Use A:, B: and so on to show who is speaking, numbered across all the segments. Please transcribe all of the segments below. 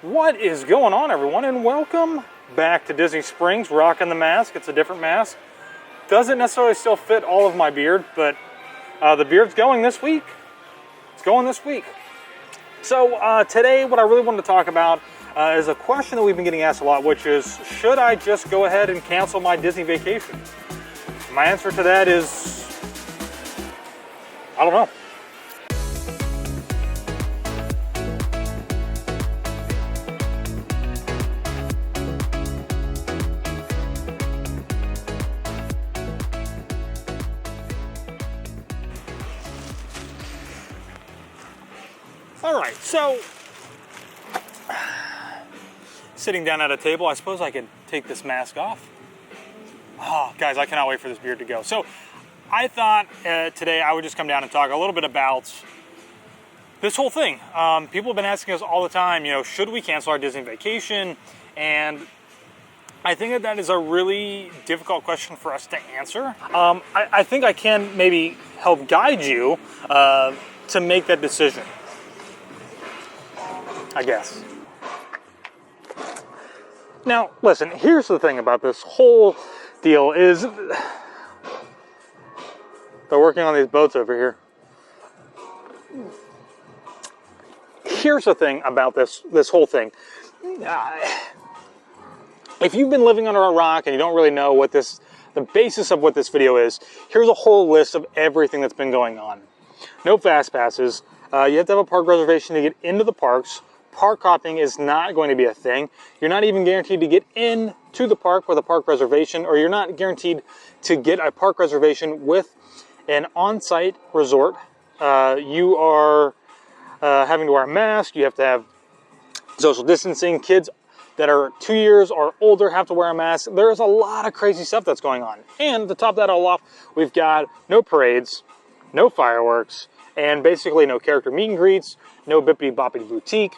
A: What is going on, everyone, and welcome back to Disney Springs, rocking the mask. It's a different mask. Doesn't necessarily still fit all of my beard, but the beard's going this week. It's going this week. So today, what I really wanted to talk about is a question that we've been getting asked a lot, which is, should I just go ahead and cancel my Disney vacation? My answer to that is, I don't know. All right, so sitting down at a table, I suppose I could take this mask off. Oh, guys, I cannot wait for this beard to go. So I thought today I would just come down and talk a little bit about this whole thing. People have been asking us all the time, you know, should we cancel our Disney vacation? And I think that is a really difficult question for us to answer. I think I can maybe help guide you to make that decision, I guess. Now, listen, here's the thing about this whole deal is they're working on these boats over here. Here's the thing about this whole thing. If you've been living under a rock and you don't really know what the basis of what this video is, here's a whole list of everything that's been going on. No fast passes. You have to have a park reservation to get into the parks. Park hopping is not going to be a thing. You're not even guaranteed to get into the park with a park reservation, or you're not guaranteed to get a park reservation with an on-site resort. You are having to wear a mask. You have to have social distancing. Kids that are 2 years or older have to wear a mask. There's a lot of crazy stuff that's going on. And to top that all off, we've got no parades, no fireworks, and basically no character meet and greets, no bippity boppity boutique.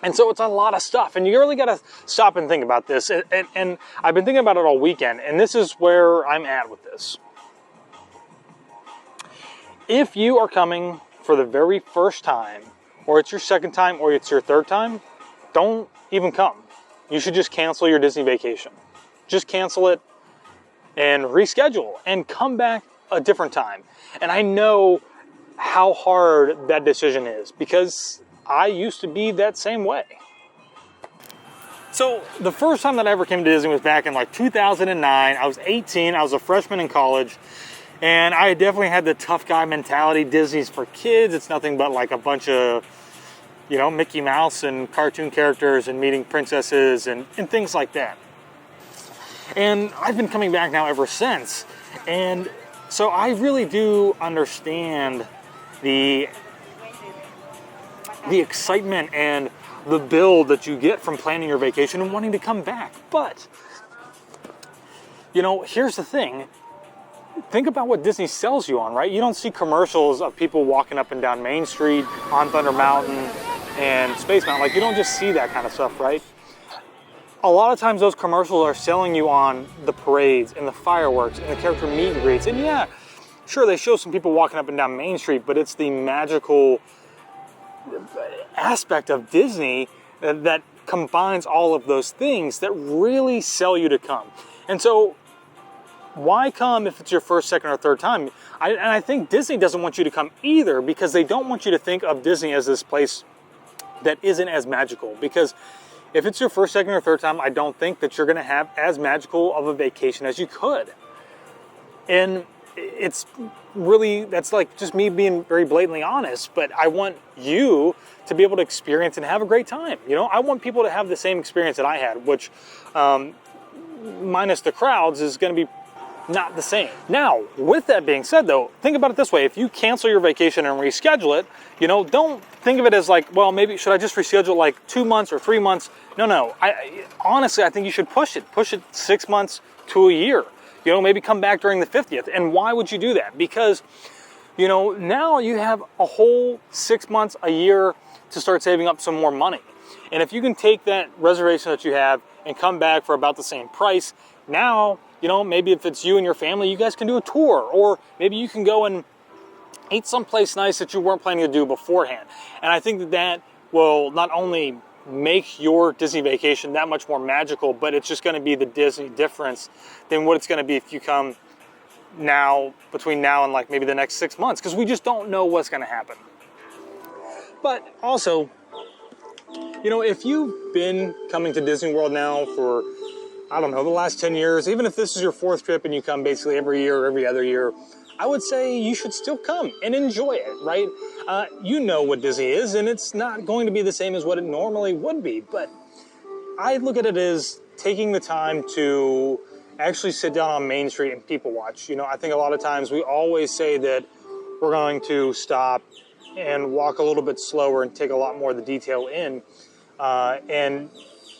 A: And so it's a lot of stuff, and you really got to stop and think about this. And I've been thinking about it all weekend, and this is where I'm at with this. If you are coming for the very first time, or it's your second time, or it's your third time, don't even come. You should just cancel your Disney vacation. Just cancel it and reschedule and come back a different time. And I know how hard that decision is, because I used to be that same way. So the first time that I ever came to Disney was back in like 2009. I was 18, I was a freshman in college, and I definitely had the tough guy mentality. Disney's for kids. It's nothing but like a bunch of, you know, Mickey Mouse and cartoon characters and meeting princesses and things like that. And I've been coming back now ever since. And so I really do understand the excitement and the build that you get from planning your vacation and wanting to come back. But, you know, here's the thing. Think about what Disney sells you on, right? You don't see commercials of people walking up and down Main Street, on Thunder Mountain, and Space Mountain. Like, you don't just see that kind of stuff, right? A lot of times those commercials are selling you on the parades and the fireworks and the character meet and greets. And yeah, sure, they show some people walking up and down Main Street, but it's the magical aspect of Disney that combines all of those things that really sell you to come. And so why come if it's your first, second, or third time? And I think Disney doesn't want you to come either, because they don't want you to think of Disney as this place that isn't as magical. Because if it's your first, second, or third time, I don't think that you're going to have as magical of a vacation as you could. And it's really, that's like just me being very blatantly honest, but I want you to be able to experience and have a great time. You know, I want people to have the same experience that I had, which minus the crowds is going to be not the same. Now, with that being said though, think about it this way. If you cancel your vacation and reschedule it, you know, don't think of it as like, well, maybe should I just reschedule like 2 months or 3 months? No. Honestly, I think you should push it 6 months to a year. You know, maybe come back during the 50th. And why would you do that? Because, you know, now you have a whole 6 months, a year to start saving up some more money. And if you can take that reservation that you have and come back for about the same price, now, you know, maybe if it's you and your family, you guys can do a tour, or maybe you can go and eat someplace nice that you weren't planning to do beforehand. And I think that will not only make your Disney vacation that much more magical, but it's just going to be the Disney difference than what it's going to be if you come now, between now and like maybe the next 6 months, because we just don't know what's going to happen. But also, you know, if you've been coming to Disney World now for, I don't know, the last 10 years, even if this is your 4th trip and you come basically every year or every other year, I would say you should still come and enjoy it, right? You know what Disney is, and it's not going to be the same as what it normally would be, but I look at it as taking the time to actually sit down on Main Street and people watch. You know, I think a lot of times we always say that we're going to stop and walk a little bit slower and take a lot more of the detail in, and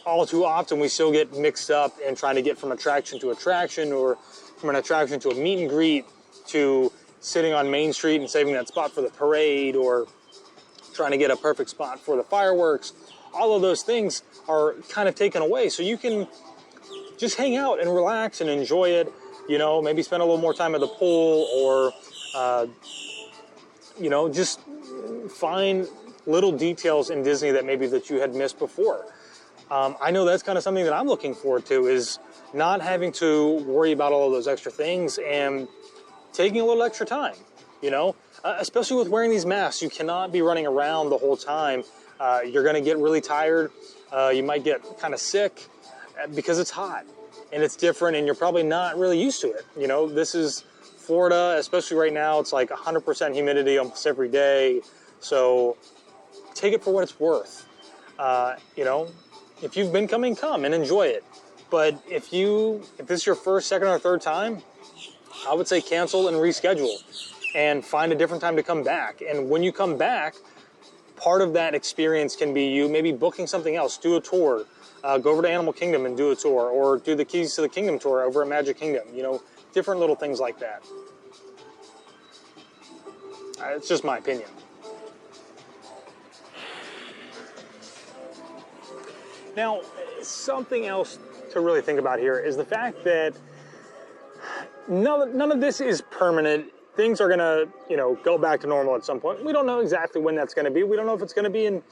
A: all too often we still get mixed up in trying to get from attraction to attraction, or from an attraction to a meet and greet, to sitting on Main Street and saving that spot for the parade, or trying to get a perfect spot for the fireworks. All of those things are kind of taken away, so you can just hang out and relax and enjoy it. You know, maybe spend a little more time at the pool, or you know, just find little details in Disney that maybe that you had missed before. I know that's kind of something that I'm looking forward to, is not having to worry about all of those extra things and taking a little extra time, you know, especially with wearing these masks. You cannot be running around the whole time. You're going to get really tired. You might get kind of sick because it's hot and it's different, and you're probably not really used to it. You know, this is Florida, especially right now. It's like 100% humidity almost every day. So take it for what it's worth. You know, if you've been coming, come and enjoy it. But if this is your first, second, or third time, I would say cancel and reschedule and find a different time to come back. And when you come back, part of that experience can be you maybe booking something else, do a tour, go over to Animal Kingdom and do a tour, or do the Keys to the Kingdom tour over at Magic Kingdom, you know, different little things like that. It's just my opinion. Now, something else to really think about here is the fact that none of this is permanent. Things are gonna, you know, go back to normal at some point. We don't know exactly when that's gonna be. We don't know if it's gonna be in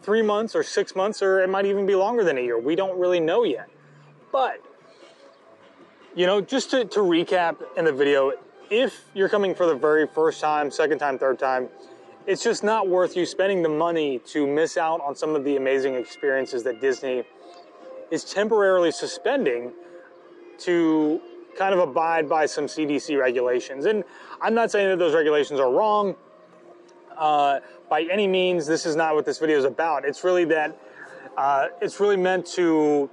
A: 3 months or 6 months, or it might even be longer than a year. We don't really know yet. But, you know, just to recap in the video, if you're coming for the very first time, second time, third time, it's just not worth you spending the money to miss out on some of the amazing experiences that Disney is temporarily suspending to kind of abide by some CDC regulations. And I'm not saying that those regulations are wrong. By any means, this is not what this video is about. It's really that, it's really meant to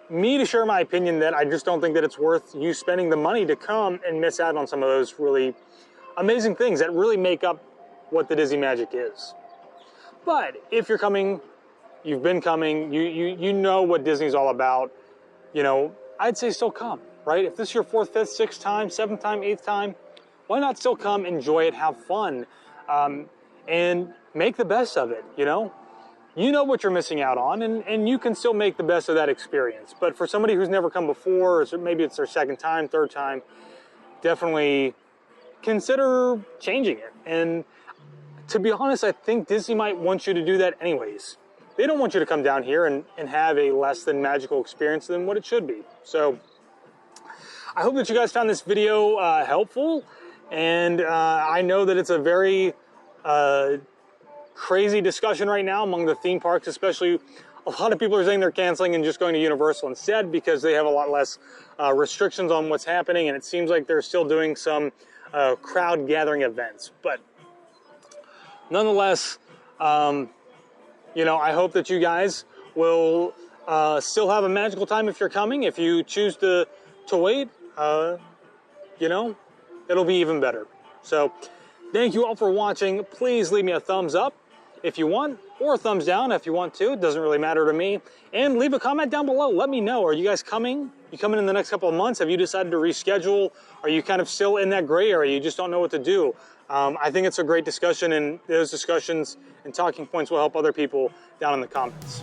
A: me to share my opinion that I just don't think that it's worth you spending the money to come and miss out on some of those really amazing things that really make up what the Disney magic is. But if you're coming, you've been coming, you know what Disney's all about, you know, I'd say still come, right? If this is your 4th, 5th, 6th time, 7th time, 8th time, why not still come, enjoy it, have fun, and make the best of it, you know? You know what you're missing out on, and you can still make the best of that experience. But for somebody who's never come before, or maybe it's their 2nd time, 3rd time, definitely consider changing it. And to be honest, I think Disney might want you to do that anyways. They don't want you to come down here and have a less than magical experience than what it should be. So I hope that you guys found this video helpful. And I know that it's a very crazy discussion right now among the theme parks, especially a lot of people are saying they're canceling and just going to Universal instead because they have a lot less restrictions on what's happening. And it seems like they're still doing some crowd gathering events. But nonetheless, you know, I hope that you guys will still have a magical time if you're coming. If you choose to wait, you know, it'll be even better. So thank you all for watching. Please leave me a thumbs up if you want, or a thumbs down if you want to. It doesn't really matter to me. And leave a comment down below. Let me know. Are you guys coming? You coming in the next couple of months? Have you decided to reschedule? Are you kind of still in that gray area? You just don't know what to do? I think it's a great discussion, and those discussions and talking points will help other people down in the comments.